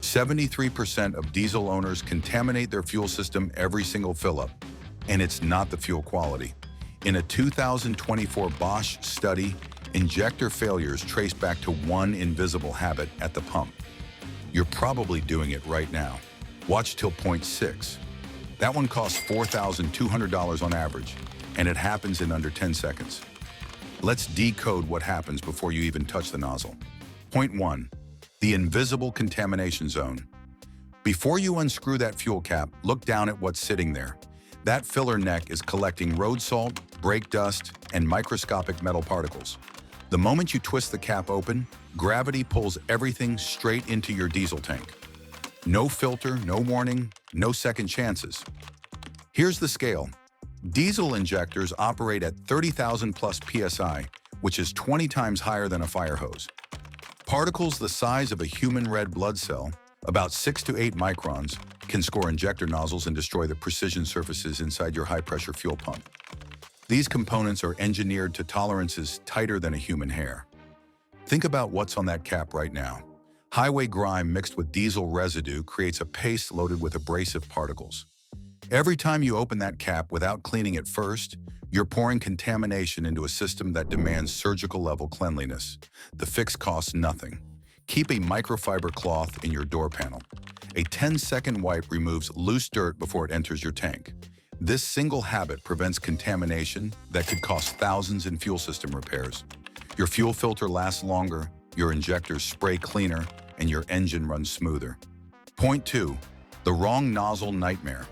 73% of diesel owners contaminate their fuel system every single fill-up, and it's not the fuel quality. In a 2024 Bosch study, injector failures traced back to one invisible habit at the pump. You're probably doing it right now. Watch till point 6. That one costs $4,200 on average, and it happens in under 10 seconds. Let's decode what happens before you even touch the nozzle. Point 1. The Invisible Contamination Zone. Before you unscrew that fuel cap, look down at what's sitting there. That filler neck is collecting road salt, brake dust, and microscopic metal particles. The moment you twist the cap open, gravity pulls everything straight into your diesel tank. No filter, no warning, no second chances. Here's the scale. Diesel injectors operate at 30,000 plus PSI, which is 20 times higher than a fire hose. Particles the size of a human red blood cell, about 6 to 8 microns, can score injector nozzles and destroy the precision surfaces inside your high-pressure fuel pump. These components are engineered to tolerances tighter than a human hair. Think about what's on that cap right now. Highway grime mixed with diesel residue creates a paste loaded with abrasive particles. Every time you open that cap without cleaning it first, you're pouring contamination into a system that demands surgical-level cleanliness. The fix costs nothing. Keep a microfiber cloth in your door panel. A 10-second wipe removes loose dirt before it enters your tank. This single habit prevents contamination that could cost thousands in fuel system repairs. Your fuel filter lasts longer, your injectors spray cleaner, and your engine runs smoother. Point 2. The wrong nozzle nightmare.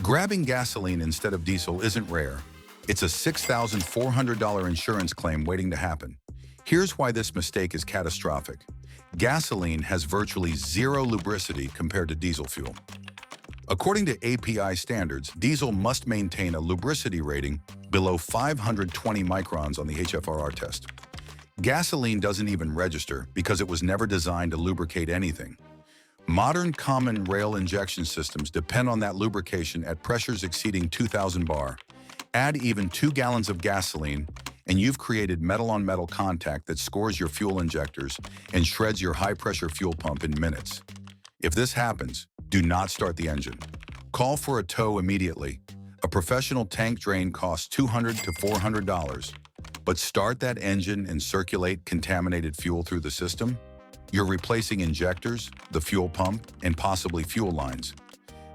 Grabbing gasoline instead of diesel isn't rare. It's a $6,400 insurance claim waiting to happen. Here's why this mistake is catastrophic. Gasoline has virtually zero lubricity compared to diesel fuel. According to API standards, diesel must maintain a lubricity rating below 520 microns on the HFRR test. Gasoline doesn't even register because it was never designed to lubricate anything. Modern common rail injection systems depend on that lubrication at pressures exceeding 2,000 bar. Add even 2 gallons of gasoline, and you've created metal-on-metal contact that scores your fuel injectors and shreds your high-pressure fuel pump in minutes. If this happens, do not start the engine. Call for a tow immediately. A professional tank drain costs $200 to $400, but start that engine and circulate contaminated fuel through the system? You're replacing injectors, the fuel pump, and possibly fuel lines.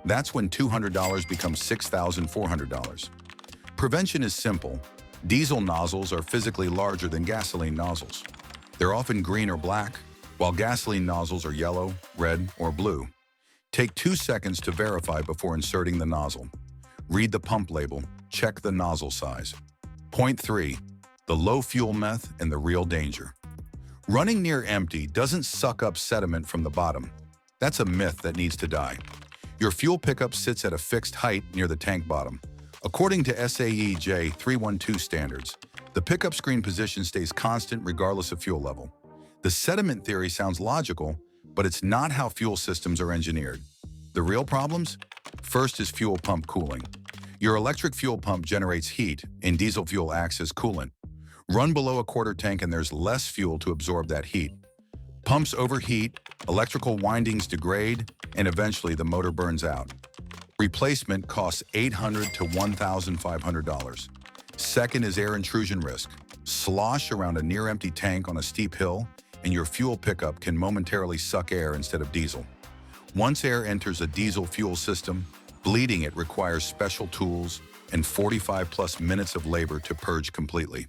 That's when $200 becomes $6,400. Prevention is simple. Diesel nozzles are physically larger than gasoline nozzles. They're often green or black, while gasoline nozzles are yellow, red, or blue. Take 2 seconds to verify before inserting the nozzle. Read the pump label, check the nozzle size. Point 3. The low fuel meth and the real danger. Running near empty doesn't suck up sediment from the bottom. That's a myth that needs to die. Your fuel pickup sits at a fixed height near the tank bottom. According to SAE J312 standards, the pickup screen position stays constant regardless of fuel level. The sediment theory sounds logical, but it's not how fuel systems are engineered. The real problems? First is fuel pump cooling. Your electric fuel pump generates heat, and diesel fuel acts as coolant. Run below a quarter tank and there's less fuel to absorb that heat. Pumps overheat, electrical windings degrade, and eventually the motor burns out. Replacement costs $800 to $1,500. Second is air intrusion risk. Slosh around a near-empty tank on a steep hill, and your fuel pickup can momentarily suck air instead of diesel. Once air enters a diesel fuel system, bleeding it requires special tools and 45+ minutes of labor to purge completely.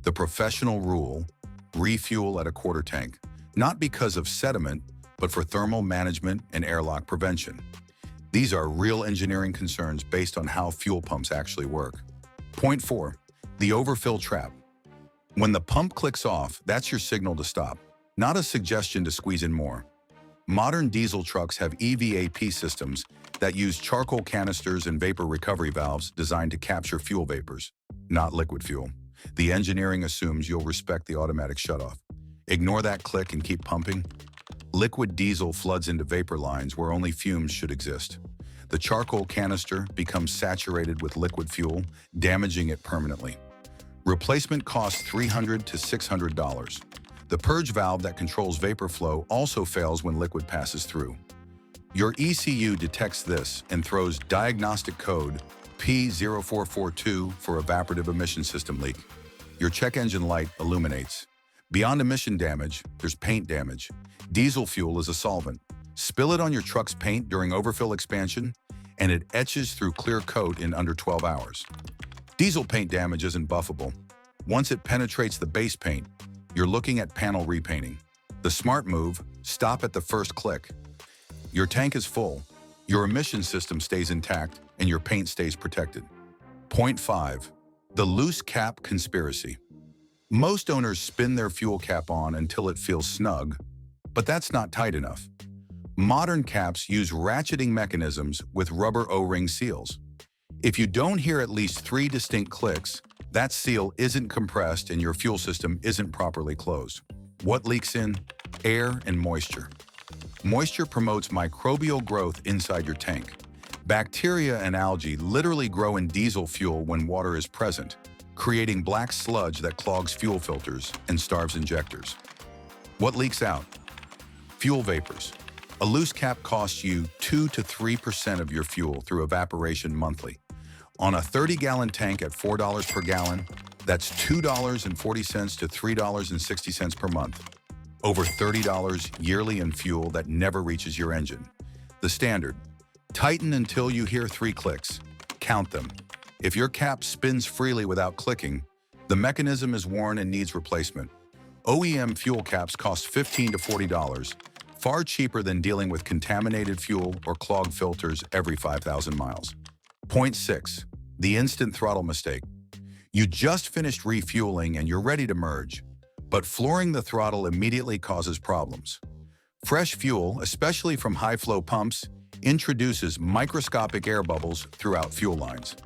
The professional rule: refuel at a quarter tank, not because of sediment, but for thermal management and airlock prevention. These are real engineering concerns based on how fuel pumps actually work. Point 4. The overfill trap. When the pump clicks off, that's your signal to stop, not a suggestion to squeeze in more. Modern diesel trucks have EVAP systems that use charcoal canisters and vapor recovery valves designed to capture fuel vapors, not liquid fuel. The engineering assumes you'll respect the automatic shutoff. Ignore that click and keep pumping. Liquid diesel floods into vapor lines where only fumes should exist. The charcoal canister becomes saturated with liquid fuel, damaging it permanently. Replacement costs $300 to $600. The purge valve that controls vapor flow also fails when liquid passes through. Your ECU detects this and throws diagnostic code P0442 for evaporative emission system leak. Your check engine light illuminates. Beyond emission damage, there's paint damage. Diesel fuel is a solvent. Spill it on your truck's paint during overfill expansion, and it etches through clear coat in under 12 hours. Diesel paint damage isn't buffable. Once it penetrates the base paint, you're looking at panel repainting. The smart move, stop at the first click. Your tank is full, your emission system stays intact, and your paint stays protected. Point 5. The loose cap conspiracy. Most owners spin their fuel cap on until it feels snug, but that's not tight enough. Modern caps use ratcheting mechanisms with rubber O-ring seals. If you don't hear at least 3 distinct clicks, that seal isn't compressed and your fuel system isn't properly closed. What leaks in? Air and moisture. Moisture promotes microbial growth inside your tank. Bacteria and algae literally grow in diesel fuel when water is present, creating black sludge that clogs fuel filters and starves injectors. What leaks out? Fuel vapors. A loose cap costs you 2 to 3% of your fuel through evaporation monthly. On a 30-gallon tank at $4 per gallon, that's $2.40 to $3.60 per month. Over $30 yearly in fuel that never reaches your engine. The standard: tighten until you hear 3 clicks. Count them. If your cap spins freely without clicking, the mechanism is worn and needs replacement. OEM fuel caps cost $15 to $40, far cheaper than dealing with contaminated fuel or clogged filters every 5,000 miles. Point 6. The instant throttle mistake. You just finished refueling and you're ready to merge, but flooring the throttle immediately causes problems. Fresh fuel, especially from high-flow pumps, introduces microscopic air bubbles throughout fuel lines.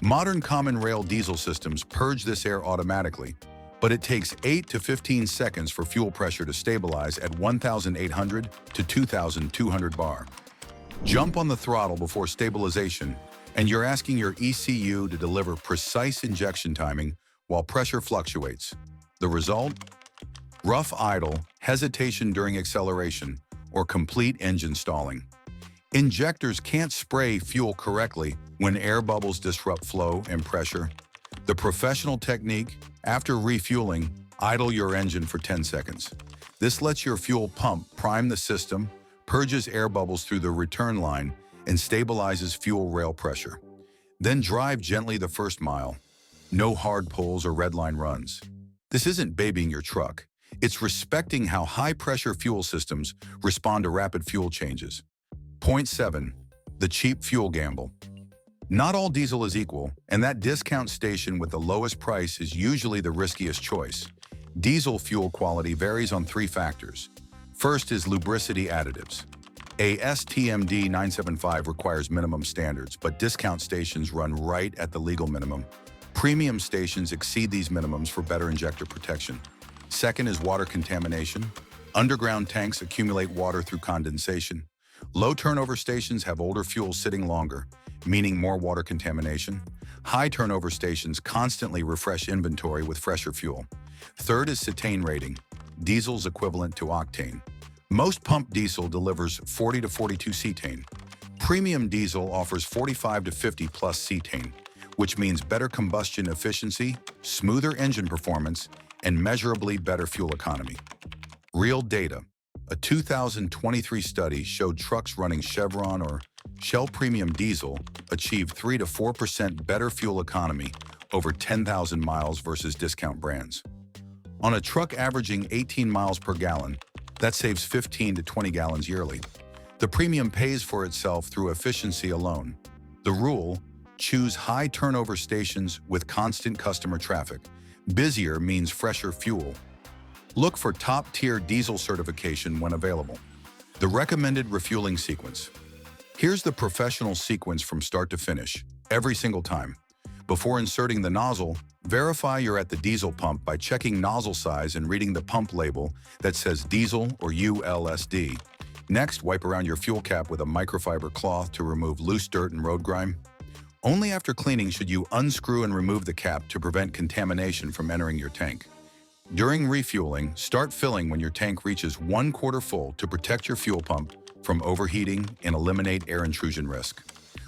Modern common rail diesel systems purge this air automatically, but it takes 8 to 15 seconds for fuel pressure to stabilize at 1,800 to 2,200 bar. Jump on the throttle before stabilization, and you're asking your ECU to deliver precise injection timing while pressure fluctuates. The result? Rough idle, hesitation during acceleration, or complete engine stalling. Injectors can't spray fuel correctly when air bubbles disrupt flow and pressure. The professional technique: after refueling, idle your engine for 10 seconds. This lets your fuel pump prime the system, purges air bubbles through the return line, and stabilizes fuel rail pressure. Then drive gently the first mile. No hard pulls or redline runs. This isn't babying your truck. It's respecting how high-pressure fuel systems respond to rapid fuel changes. Point 7. The cheap fuel gamble. Not all diesel is equal, and that discount station with the lowest price is usually the riskiest choice. Diesel fuel quality varies on 3 factors. First is lubricity additives. A STMD 975 requires minimum standards, but discount stations run right at the legal minimum. Premium stations exceed these minimums for better injector protection. Second is water contamination. Underground tanks accumulate water through condensation. Low turnover stations have older fuel sitting longer, meaning more water contamination. High turnover stations constantly refresh inventory with fresher fuel. Third is cetane rating, diesel's equivalent to octane. Most pump diesel delivers 40 to 42 cetane. Premium diesel offers 45 to 50 plus cetane, which means better combustion efficiency, smoother engine performance, and measurably better fuel economy. Real data. A 2023 study showed trucks running Chevron or Shell Premium Diesel achieved 3 to 4% better fuel economy over 10,000 miles versus discount brands. On a truck averaging 18 miles per gallon, that saves 15 to 20 gallons yearly. The premium pays for itself through efficiency alone. The rule: choose high turnover stations with constant customer traffic. Busier means fresher fuel. Look for top-tier diesel certification when available. The recommended refueling sequence. Here's the professional sequence from start to finish, every single time. Before inserting the nozzle, verify you're at the diesel pump by checking nozzle size and reading the pump label that says diesel or ULSD. Next, wipe around your fuel cap with a microfiber cloth to remove loose dirt and road grime. Only after cleaning should you unscrew and remove the cap to prevent contamination from entering your tank. During refueling, start filling when your tank reaches 1/4 full to protect your fuel pump from overheating and eliminate air intrusion risk.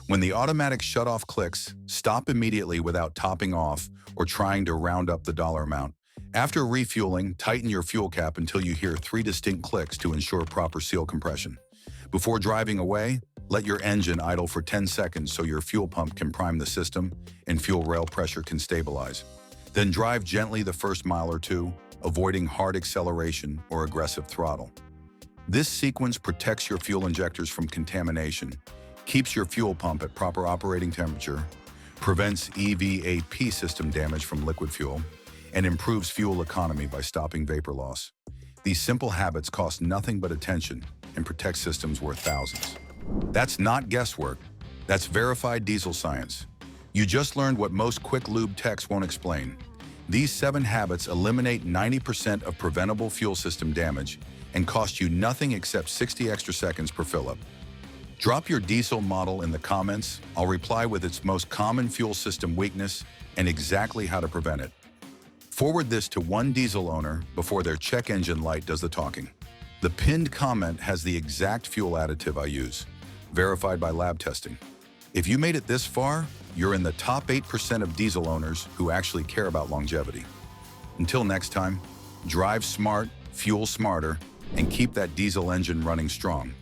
When the automatic shutoff clicks, stop immediately without topping off or trying to round up the dollar amount. After refueling, tighten your fuel cap until you hear 3 distinct clicks to ensure proper seal compression. Before driving away, let your engine idle for 10 seconds so your fuel pump can prime the system and fuel rail pressure can stabilize. Then drive gently the first mile or two, avoiding hard acceleration or aggressive throttle. This sequence protects your fuel injectors from contamination, keeps your fuel pump at proper operating temperature, prevents EVAP system damage from liquid fuel, and improves fuel economy by stopping vapor loss. These simple habits cost nothing but attention and protect systems worth thousands. That's not guesswork. That's verified diesel science. You just learned what most quick lube techs won't explain. These 7 habits eliminate 90% of preventable fuel system damage and cost you nothing except 60 extra seconds per fill-up. Drop your diesel model in the comments. I'll reply with its most common fuel system weakness and exactly how to prevent it. Forward this to one diesel owner before their check engine light does the talking. The pinned comment has the exact fuel additive I use, verified by lab testing. If you made it this far, you're in the top 8% of diesel owners who actually care about longevity. Until next time, drive smart, fuel smarter, and keep that diesel engine running strong.